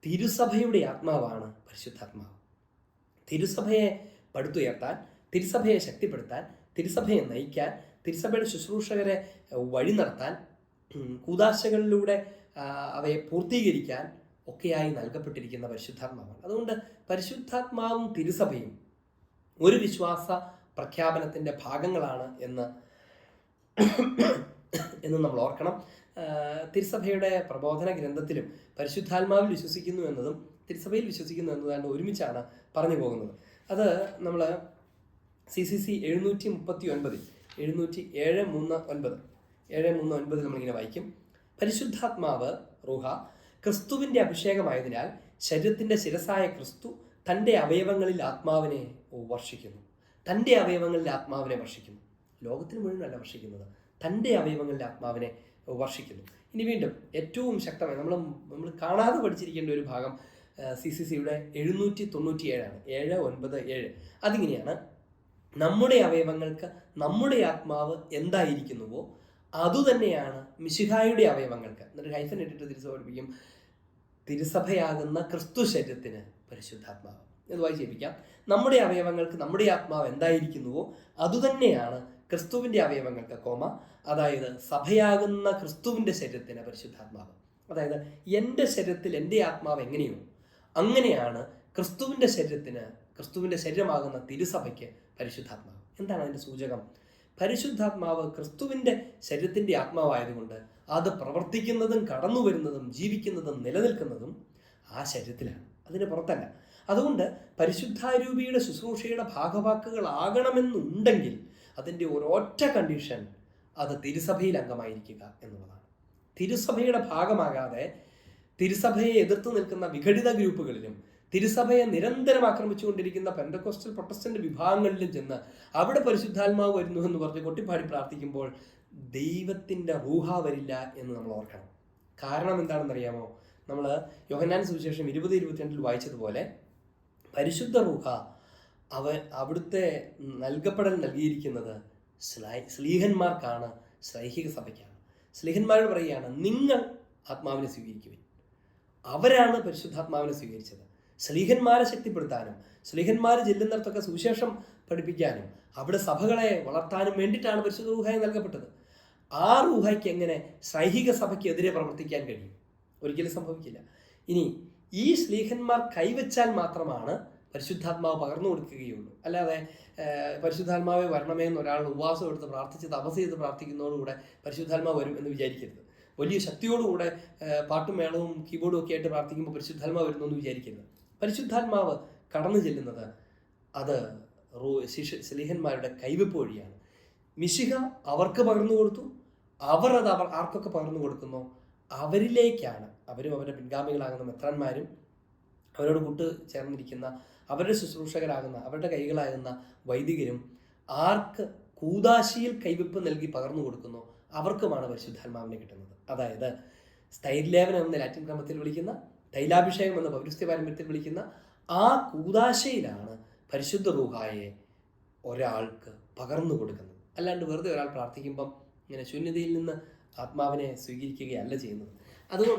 തിരുസഭയുടെ ആത്മാവാണ് പരിശുദ്ധാത്മാവ്. തിരുസഭയെ പടുത്തുയർത്താൻ, തിരുസഭയെ ശക്തിപ്പെടുത്താൻ, തിരുസഭയെ നയിക്കാൻ, തിരുസഭയുടെ ശുശ്രൂഷകരെ വഴി നടത്താൻ, കൂദാശകളിലൂടെ അവയെ പൂർത്തീകരിക്കാൻ ഒക്കെയായി നൽകപ്പെട്ടിരിക്കുന്ന പരിശുദ്ധാത്മാവാണ്. അതുകൊണ്ട് പരിശുദ്ധാത്മാവും തിരുസഭയും ഒരു വിശ്വാസ പ്രഖ്യാപനത്തിൻ്റെ ഭാഗങ്ങളാണ് എന്ന് നമ്മൾ ഓർക്കണം. തിരുസഭയുടെ പ്രബോധന ഗ്രന്ഥത്തിലും പരിശുദ്ധാത്മാവിൽ വിശ്വസിക്കുന്നു എന്നതും തിരുസഭയിൽ വിശ്വസിക്കുന്നു എന്നതാണ് ഒരുമിച്ചാണ് പറഞ്ഞു പോകുന്നത്. അത് നമ്മൾ CCC 739 739 നമ്മളിങ്ങനെ വായിക്കും: പരിശുദ്ധാത്മാവ് റൂഹ ക്രിസ്തുവിൻ്റെ അഭിഷേകമായതിനാൽ ശരീരത്തിൻ്റെ ശിരസായ ക്രിസ്തു തൻ്റെ അവയവങ്ങളിൽ ആത്മാവിനെ വർഷിക്കുന്നു. തൻ്റെ അവയവങ്ങളിൽ ആത്മാവിനെ വർഷിക്കുന്നു. ലോകത്തിന് മുഴുവനല്ല വർഷിക്കുന്നത്, തൻ്റെ അവയവങ്ങളിൽ ആത്മാവിനെ വർഷിക്കുന്നു. ഇനി വീണ്ടും ഏറ്റവും ശക്തമായി നമ്മൾ കാണാതെ പഠിച്ചിരിക്കേണ്ട ഒരു ഭാഗം CCCയുടെ 797 797. അതിങ്ങനെയാണ്: നമ്മുടെ അവയവങ്ങൾക്ക് നമ്മുടെ ആത്മാവ് എന്തായിരിക്കുന്നുവോ അതുതന്നെയാണ് മിശിഹായുടെ അവയവങ്ങൾക്ക്. എന്നിട്ട് ഹൈഫൻ ഇട്ടിട്ട് തിരുസഭ പഠിപ്പിക്കും: തിരുസഭയാകുന്ന ക്രിസ്തു ശരീരത്തിന് പരിശുദ്ധാത്മാവ്. ഇത് വായിച്ചേൽപ്പിക്കാം: നമ്മുടെ അവയവങ്ങൾക്ക് നമ്മുടെ ആത്മാവ് എന്തായിരിക്കുന്നുവോ അതുതന്നെയാണ് ക്രിസ്തുവിൻ്റെ അവയവങ്ങൾക്ക്, അതായത് സഭയാകുന്ന ക്രിസ്തുവിൻ്റെ ശരീരത്തിന് പരിശുദ്ധാത്മാവ്. അതായത് എൻ്റെ ശരീരത്തിൽ എൻ്റെ ആത്മാവ് എങ്ങനെയോ അങ്ങനെയാണ് ക്രിസ്തുവിൻ്റെ ശരീരമാകുന്ന തിരുസഭയ്ക്ക് പരിശുദ്ധാത്മാവ്. എന്താണ് അതിൻ്റെ സൂചകം? പരിശുദ്ധാത്മാവ് ക്രിസ്തുവിൻ്റെ ശരീരത്തിൻ്റെ ആത്മാവായതുകൊണ്ട് അത് പ്രവർത്തിക്കുന്നതും കടന്നു വരുന്നതും ജീവിക്കുന്നതും നിലനിൽക്കുന്നതും ആ ശരീരത്തിലാണ്, അതിന് പുറത്തല്ല. അതുകൊണ്ട് പരിശുദ്ധാരൂപിയുടെ ശുശ്രൂഷയുടെ ഭാഗവാക്കുകളാകണമെന്നുണ്ടെങ്കിൽ അതിൻ്റെ ഒരൊറ്റ കണ്ടീഷൻ അത് തിരുസഭയിൽ അംഗമായിരിക്കുക എന്നുള്ളതാണ്. തിരുസഭയുടെ ഭാഗമാകാതെ തിരുസഭയെ എതിർത്ത് നിൽക്കുന്ന വിഘടിത ഗ്രൂപ്പുകളിലും തിരുസഭയെ നിരന്തരം ആക്രമിച്ചുകൊണ്ടിരിക്കുന്ന പെന്തക്കോസ്റ്റൽ പ്രൊട്ടസ്റ്റന്റ് വിഭാഗങ്ങളിലും ചെന്ന് അവിടെ പരിശുദ്ധാത്മാവ് വരുന്നു എന്ന് പറഞ്ഞ് കൊട്ടിപ്പാടി പ്രാർത്ഥിക്കുമ്പോൾ ദൈവത്തിൻ്റെ റൂഹ വരില്ല എന്ന് നമ്മൾ ഓർക്കണം. കാരണം എന്താണെന്നറിയാമോ? നമ്മൾ യോഹന്നാൻ സുവിശേഷം 20:22 വായിച്ചതുപോലെ പരിശുദ്ധ റൂഹ അവിടുത്തെ നൽകിയിരിക്കുന്നത് സ്ലീഹന്മാർക്കാണ്, ശ്ലൈഹിക സഭയ്ക്കാണ്. സ്ലീഹന്മാരോട് പറയുകയാണ്, നിങ്ങൾ ആത്മാവിനെ സ്വീകരിക്കുവിൻ. അവരാണ് പരിശുദ്ധാത്മാവിനെ സ്വീകരിച്ചത്. സ്ലീഹന്മാരെ ശക്തിപ്പെടുത്താനും സ്ലീഹന്മാർ ചെല്ലുന്നിടത്തൊക്കെ സുവിശേഷം പഠിപ്പിക്കാനും അവിടെ സഭകളെ വളർത്താനും വേണ്ടിയിട്ടാണ് പരിശുദ്ധ റൂഹായി നൽകപ്പെട്ടത്. ആ റൂഹായ്ക്ക് എങ്ങനെ ശ്ലൈഹിക സഭയ്ക്കെതിരെ പ്രവർത്തിക്കാൻ കഴിയും? ഒരിക്കലും സംഭവിക്കില്ല. ഇനി ഈ സ്ലീഹന്മാർ കൈവച്ചാൽ മാത്രമാണ് പരിശുദ്ധാത്മാവ് പകർന്നു കൊടുക്കുകയുള്ളൂ. അല്ലാതെ പരിശുദ്ധാത്മാവെ വരണമേ എന്ന് ഒരാൾ ഉപവാസം എടുത്ത് പ്രാർത്ഥിച്ച് തപസ് ചെയ്ത് പ്രാർത്ഥിക്കുന്നതോടുകൂടെ പരിശുദ്ധാത്മാവ് വരും എന്ന് വിചാരിക്കരുത്. വലിയ ശക്തിയോടുകൂടെ പാട്ടും മേളവും കീബോർഡും ഒക്കെ ആയിട്ട് പ്രാർത്ഥിക്കുമ്പോൾ പരിശുദ്ധാത്മാവ് വരുന്നു എന്ന് വിചാരിക്കരുത്. പരിശുദ്ധാത്മാവ് കടന്നു ചെല്ലുന്നത് അത് സ്ലീഹന്മാരുടെ കൈവെപ്പ് വഴിയാണ്. മിശിഹ അവർക്ക് പകർന്നു കൊടുത്തു, അവർ ആർക്കൊക്കെ പകർന്നു കൊടുക്കുന്നോ അവരിലേക്കാണ്, അവരും അവരുടെ പിൻഗാമികളാകുന്ന മെത്രാന്മാരും അവരോട് കൂട്ട് ചേർന്നിരിക്കുന്ന അവരുടെ ശുശ്രൂഷകരാകുന്ന അവരുടെ കൈകളാകുന്ന വൈദികരും ആർക്ക് കൂദാശിയിൽ കൈവെപ്പ് നൽകി പകർന്നു കൊടുക്കുന്നോ അവർക്കുമാണ് പരിശുദ്ധാത്മാവിനെ കിട്ടുന്നത്. അതായത് സ്ഥൈര്യലേപനം എന്ന ലാറ്റിൻ ക്രമത്തിൽ വിളിക്കുന്ന, തൈലാഭിഷേകം എന്ന പൗരസ്ത്യ പാരമ്പര്യത്തിൽ വിളിക്കുന്ന ആ കൂദാശയിലാണ് പരിശുദ്ധ റൂഹായെ ഒരാൾക്ക് പകർന്നു കൊടുക്കുന്നത്. അല്ലാണ്ട് വെറുതെ ഒരാൾ പ്രാർത്ഥിക്കുമ്പം ഇങ്ങനെ ശൂന്യതയിൽ നിന്ന് ആത്മാവിനെ സ്വീകരിക്കുകയല്ല ചെയ്യുന്നത്.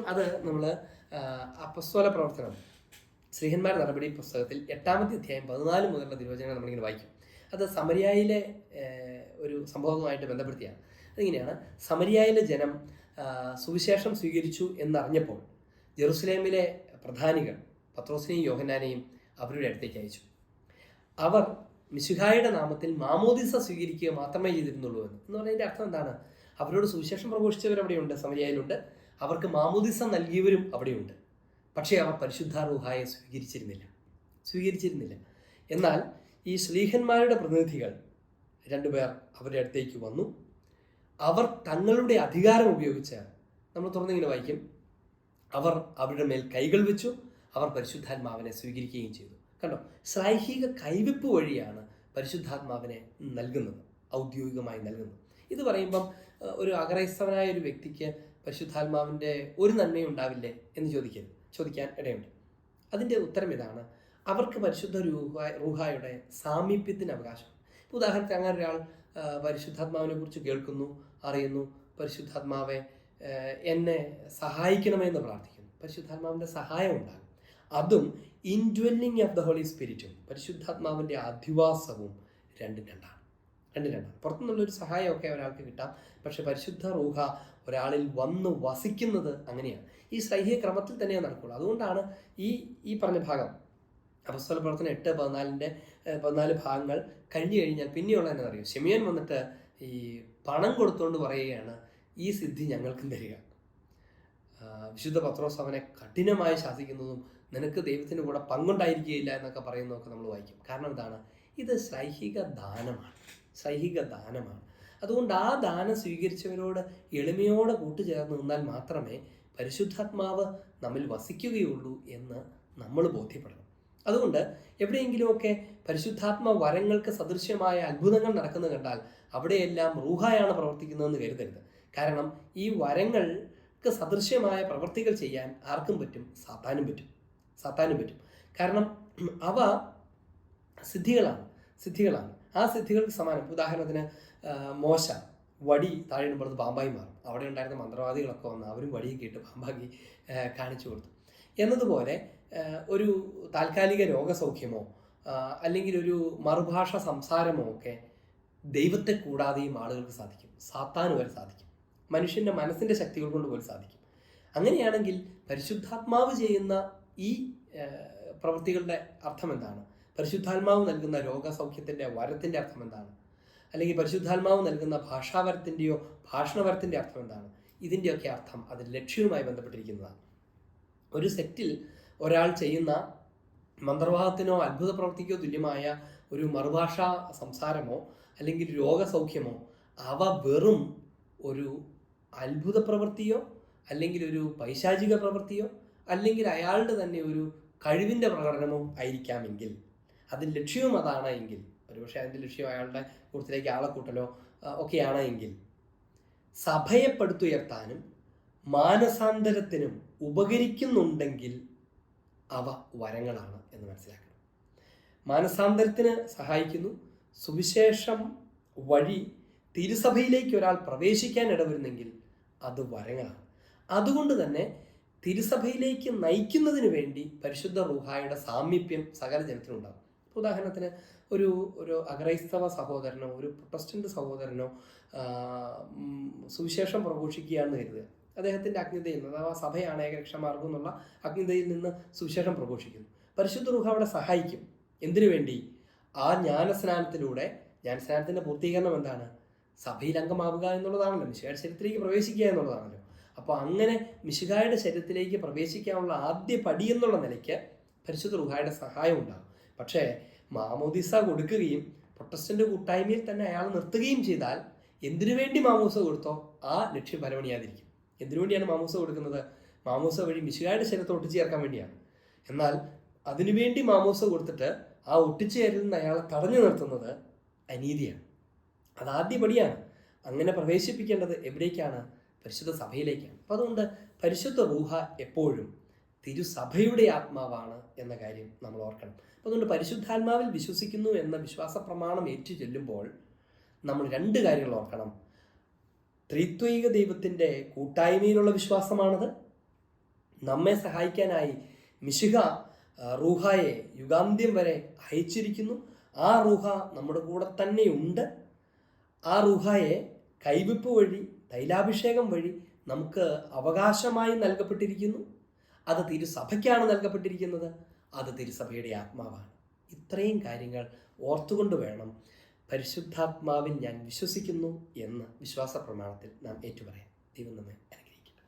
അത് നമ്മൾ അപ്പസ്തോല പ്രവർത്തനം ശ്രീഹന്മാർ നടപടി പുസ്തകത്തിൽ 8-ാമത്തെ അധ്യായം 14 മുതലുള്ള തിരുവചനങ്ങൾ നമ്മളിങ്ങനെ വായിക്കും. അത് സമരിയായിലെ ഒരു സംഭവവുമായിട്ട് ബന്ധപ്പെടുത്തിയാണ്. അതിങ്ങനെയാണ്: സമരിയായിലെ ജനം സുവിശേഷം സ്വീകരിച്ചു എന്നറിഞ്ഞപ്പോൾ ജെറുസലേമിലെ പ്രധാനികൾ പത്രോസിനെയും യോഹന്നാനെയും അവരുടെ അടുത്തേക്ക് അയച്ചു. അവർ മിശിഹായുടെ നാമത്തിൽ മാമോദിസ സ്വീകരിക്കുക മാത്രമേ ചെയ്തിരുന്നുള്ളൂ എന്ന് പറഞ്ഞതിൻ്റെ അർത്ഥം എന്താണ്? അവരോട് സുവിശേഷം പ്രഘോഷിച്ചവർ അവിടെയുണ്ട്, സമരിയായിലുണ്ട്. അവർക്ക് മാമോദിസ നൽകിയവരും അവിടെയുണ്ട്. പക്ഷേ അവർ പരിശുദ്ധ റൂഹായെ സ്വീകരിച്ചിരുന്നില്ല. എന്നാൽ ഈ ശ്ലീഹന്മാരുടെ പ്രതിനിധികൾ 2 പേർ അവരുടെ അടുത്തേക്ക് വന്നു. അവർ തങ്ങളുടെ അധികാരം ഉപയോഗിച്ച്, നമ്മൾ തുറന്നിങ്ങനെ വായിക്കും, അവർ അവരുടെ മേൽ കൈകൾ വെച്ചു. അവർ പരിശുദ്ധാത്മാവിനെ സ്വീകരിക്കുകയും ചെയ്തു. കണ്ടോ, ശ്ലൈഹിക കൈവെപ്പ് വഴിയാണ് പരിശുദ്ധാത്മാവിനെ നൽകുന്നത്, ഔദ്യോഗികമായി നൽകുന്നത്. ഇത് പറയുമ്പം ഒരു അക്രൈസ്തവനായ ഒരു വ്യക്തിക്ക് പരിശുദ്ധാത്മാവിൻ്റെ ഒരു നന്മയും ഉണ്ടാവില്ലേ എന്ന് ചോദിക്കാൻ ഇടയുണ്ട്. അതിൻ്റെ ഉത്തരം ഇതാണ്: അവർക്ക് പരിശുദ്ധ റൂഹായുടെ സാമീപ്യത്തിന് അവകാശം. ഉദാഹരണത്തിന് അങ്ങനെ ഒരാൾ പരിശുദ്ധാത്മാവിനെ കുറിച്ച് കേൾക്കുന്നു, അറിയുന്നു, പരിശുദ്ധാത്മാവെ എന്നെ സഹായിക്കണമെന്ന് പ്രാർത്ഥിക്കുന്നു. പരിശുദ്ധാത്മാവിൻ്റെ സഹായം ഉണ്ടാകും. അതും ഇൻഡ്വെല്ലിംഗ് ഓഫ് ദ ഹോളി സ്പിരിറ്റും പരിശുദ്ധാത്മാവിൻ്റെ അധിവാസവും രണ്ടും രണ്ടാണ്. പുറത്തുനിന്നുള്ളൊരു സഹായമൊക്കെ ഒരാൾക്ക് കിട്ടാം, പക്ഷെ പരിശുദ്ധ റൂഹ ഒരാളിൽ വന്ന് വസിക്കുന്നത് അങ്ങനെയാണ്. ഈ ശ്ലൈഹിക ക്രമത്തിൽ തന്നെ നടക്കുള്ളൂ. അതുകൊണ്ടാണ് ഈ പറഞ്ഞ ഭാഗം അപ്പോസ്തല പ്രവർത്തനം 8-14 ഭാഗങ്ങൾ കഴിഞ്ഞു കഴിഞ്ഞാൽ പിന്നെയുള്ള എന്നാ അറിയും, ശിമിയോൻ വന്നിട്ട് ഈ പണം കൊടുത്തുകൊണ്ട് പറയുകയാണ്, ഈ സിദ്ധി ഞങ്ങൾക്കും തരിക. വിശുദ്ധ പത്രോസ് അവനെ കഠിനമായി ശാസിക്കുന്നതും നിനക്ക് ദൈവത്തിൻ്റെ കൂടെ പങ്കുണ്ടായിരിക്കുകയില്ല എന്നൊക്കെ പറയുന്നതൊക്കെ നമ്മൾ വായിക്കും. കാരണം എന്താണ്? ഇത് ശ്ലൈഹിക ദാനമാണ്. അതുകൊണ്ട് ആ ദാനം സ്വീകരിച്ചവരോട് എളിമയോടെ കൂട്ടുചേർന്ന് നിന്നാൽ മാത്രമേ പരിശുദ്ധാത്മാവ് നമ്മിൽ വസിക്കുകയുള്ളൂ എന്ന് നമ്മൾ ബോധ്യപ്പെടണം. അതുകൊണ്ട് എവിടെയെങ്കിലുമൊക്കെ പരിശുദ്ധാത്മ വരങ്ങൾക്ക് സദൃശ്യമായ അത്ഭുതങ്ങൾ നടക്കുന്നത് കണ്ടാൽ അവിടെയെല്ലാം റൂഹായാണ് പ്രവർത്തിക്കുന്നതെന്ന് കരുതരുത്. കാരണം ഈ വരങ്ങൾക്ക് സദൃശ്യമായ പ്രവൃത്തികൾ ചെയ്യാൻ ആർക്കും പറ്റും? സാത്താനും പറ്റും. കാരണം അവ സിദ്ധികളാണ്. ആ സിദ്ധികൾക്ക് സമാനം. ഉദാഹരണത്തിന് മോശ വടി താഴെ ഇടുമ്പോഴത് പാമ്പായി മാറും. അവിടെ ഉണ്ടായിരുന്ന മന്ത്രവാദികളൊക്കെ വന്ന് അവരും വടിയൊക്കെ ഇട്ട് പാമ്പാക്കി കാണിച്ചു കൊടുത്തു. എന്നതുപോലെ ഒരു താൽക്കാലിക രോഗസൗഖ്യമോ അല്ലെങ്കിൽ ഒരു മറുഭാഷ സംസാരമോ ഒക്കെ ദൈവത്തെ കൂടാതെയും ആളുകൾക്ക് സാധിക്കും. സാത്താന് വരെ സാധിക്കും. മനുഷ്യൻ്റെ മനസ്സിൻ്റെ ശക്തികൾ കൊണ്ട് പോലും സാധിക്കും. അങ്ങനെയാണെങ്കിൽ പരിശുദ്ധാത്മാവ് ചെയ്യുന്ന ഈ പ്രവൃത്തികളുടെ അർത്ഥം എന്താണ്? പരിശുദ്ധാത്മാവ് നൽകുന്ന രോഗസൗഖ്യത്തിൻ്റെ വരത്തിൻ്റെ അർത്ഥം എന്താണ്? അല്ലെങ്കിൽ പരിശുദ്ധാത്മാവ് നൽകുന്ന ഭാഷാവരത്തിൻ്റെയോ ഭാഷണവരത്തിൻ്റെ അർത്ഥം എന്താണ്? ഇതിൻ്റെയൊക്കെ അർത്ഥം അതിൻ്റെ ലക്ഷ്യവുമായി ബന്ധപ്പെട്ടിരിക്കുന്നതാണ്. ഒരു സെറ്റിൽ ഒരാൾ ചെയ്യുന്ന മന്ത്രവാദത്തിനോ അത്ഭുത പ്രവൃത്തിക്കോ തുല്യമായ ഒരു മറുഭാഷാ സംസാരമോ അല്ലെങ്കിൽ രോഗസൗഖ്യമോ അവ വെറും ഒരു അത്ഭുത പ്രവൃത്തിയോ അല്ലെങ്കിൽ ഒരു പൈശാചിക പ്രവൃത്തിയോ അല്ലെങ്കിൽ അയാളുടെ തന്നെ ഒരു കഴിവിൻ്റെ പ്രകടനമോ ആയിരിക്കാമെങ്കിൽ, അതിൻ്റെ ലക്ഷ്യവും അതാണ് എങ്കിൽ, ഒരുപക്ഷെ അതിൻ്റെ ലക്ഷ്യം അയാളുടെ കൂട്ടത്തിലേക്ക് ആളെ കൂട്ടലോ ഒക്കെയാണ് എങ്കിൽ, സഭയെ പടുത്തുയർത്താനും മാനസാന്തരത്തിനും ഉപകരിക്കുന്നുണ്ടെങ്കിൽ അവ വരങ്ങളാണ് എന്ന് മനസ്സിലാക്കണം. മാനസാന്തരത്തിന് സഹായിക്കുന്നു. സുവിശേഷം വഴി തിരുസഭയിലേക്ക് ഒരാൾ പ്രവേശിക്കാൻ ഇടവരുന്നെങ്കിൽ അത് വരങ്ങളാണ്. അതുകൊണ്ട് തന്നെ തിരുസഭയിലേക്ക് നയിക്കുന്നതിന് വേണ്ടി പരിശുദ്ധ റൂഹായുടെ സാമീപ്യം സകല ജനത്തിനുണ്ടാകും. ഉദാഹരണത്തിന് ഒരു അക്രൈസ്തവ സഹോദരനോ ഒരു പ്രൊട്ടസ്റ്റന്റ് സഹോദരനോ സുവിശേഷം പ്രഘോഷിക്കുകയാണെന്ന് കരുതുക. അദ്ദേഹത്തിൻ്റെ അജ്ഞതയിൽ നിന്ന്, അഥവാ സഭയാണ് ഏകരക്ഷമാർഗം എന്നുള്ള അജ്ഞതയിൽ നിന്ന് സുവിശേഷം പ്രഘോഷിക്കുന്നു. പരിശുദ്ധ റൂഹ അവിടെ സഹായിക്കും. എന്തിനു വേണ്ടി? ആ ജ്ഞാനസ്നാനത്തിൻ്റെ പൂർത്തീകരണം എന്താണ്? സഭയിൽ അംഗമാവുക എന്നുള്ളതാണല്ലോ, മിശിഹായുടെ ശരീരത്തിലേക്ക് പ്രവേശിക്കുക എന്നുള്ളതാണല്ലോ. അപ്പോൾ അങ്ങനെ മിശിഹായുടെ ശരീരത്തിലേക്ക് പ്രവേശിക്കാനുള്ള ആദ്യ പടി എന്നുള്ള നിലയ്ക്ക് പരിശുദ്ധ റൂഹായുടെ സഹായം ഉണ്ടാകും. പക്ഷേ മാമോദിസ കൊടുക്കുകയും പ്രൊട്ടസ്റ്റന്റ് കൂട്ടായ്മയിൽ തന്നെ അയാൾ നിർത്തുകയും ചെയ്താൽ എന്തിനു വേണ്ടി മാമോദിസ കൊടുത്തോ ആ ലക്ഷ്യം പരമണിയാതിരിക്കും. എന്തിനു വേണ്ടിയാണ് മാമോദിസ കൊടുക്കുന്നത്? മാമോദിസ വഴി മിശിഹായുടെ ശരീരത്തെ ഒട്ടിച്ചേർക്കാൻ വേണ്ടിയാണ്. എന്നാൽ അതിനുവേണ്ടി മാമോദിസ കൊടുത്തിട്ട് ആ ഒട്ടിച്ചേരിൽ നിന്ന് അയാളെ തടഞ്ഞു നിർത്തുന്നത് അനീതിയാണ്. അതാദ്യ പടിയാണ്. അങ്ങനെ പ്രവേശിപ്പിക്കേണ്ടത് എവിടേക്കാണ്? പരിശുദ്ധ സഭയിലേക്കാണ്. അപ്പം അതുകൊണ്ട് പരിശുദ്ധ റൂഹ എപ്പോഴും തിരുസഭയുടെ ആത്മാവാണ് എന്ന കാര്യം നമ്മൾ ഓർക്കണം. അപ്പോൾ അതുകൊണ്ട് പരിശുദ്ധാത്മാവിൽ വിശ്വസിക്കുന്നു എന്ന വിശ്വാസ പ്രമാണം ഏറ്റു ചെല്ലുമ്പോൾ നമ്മൾ 2 കാര്യങ്ങൾ ഓർക്കണം. ത്രിത്വൈക ദൈവത്തിൻ്റെ കൂട്ടായ്മയിലുള്ള വിശ്വാസമാണത്. നമ്മെ സഹായിക്കാനായി മിശിഹ റൂഹായെ യുഗാന്ത്യം വരെ അയച്ചിരിക്കുന്നു. ആ റൂഹ നമ്മുടെ കൂടെ തന്നെയുണ്ട്. ആ റൂഹായെ കൈവിപ്പ് വഴി, തൈലാഭിഷേകം വഴി നമുക്ക് അവകാശമായി നൽകപ്പെട്ടിരിക്കുന്നു. അത് തിരുസഭയ്ക്കാണ് നൽകപ്പെട്ടിരിക്കുന്നത്. അത് തിരുസഭയുടെ ആത്മാവാണ്. ഇത്രയും കാര്യങ്ങൾ ഓർത്തുകൊണ്ട് വേണം പരിശുദ്ധാത്മാവിൽ ഞാൻ വിശ്വസിക്കുന്നു എന്ന് വിശ്വാസ പ്രമാണത്തിൽ നാം ഏറ്റുപറയാം. ദൈവം നമ്മെ അനുഗ്രഹിക്കട്ടെ.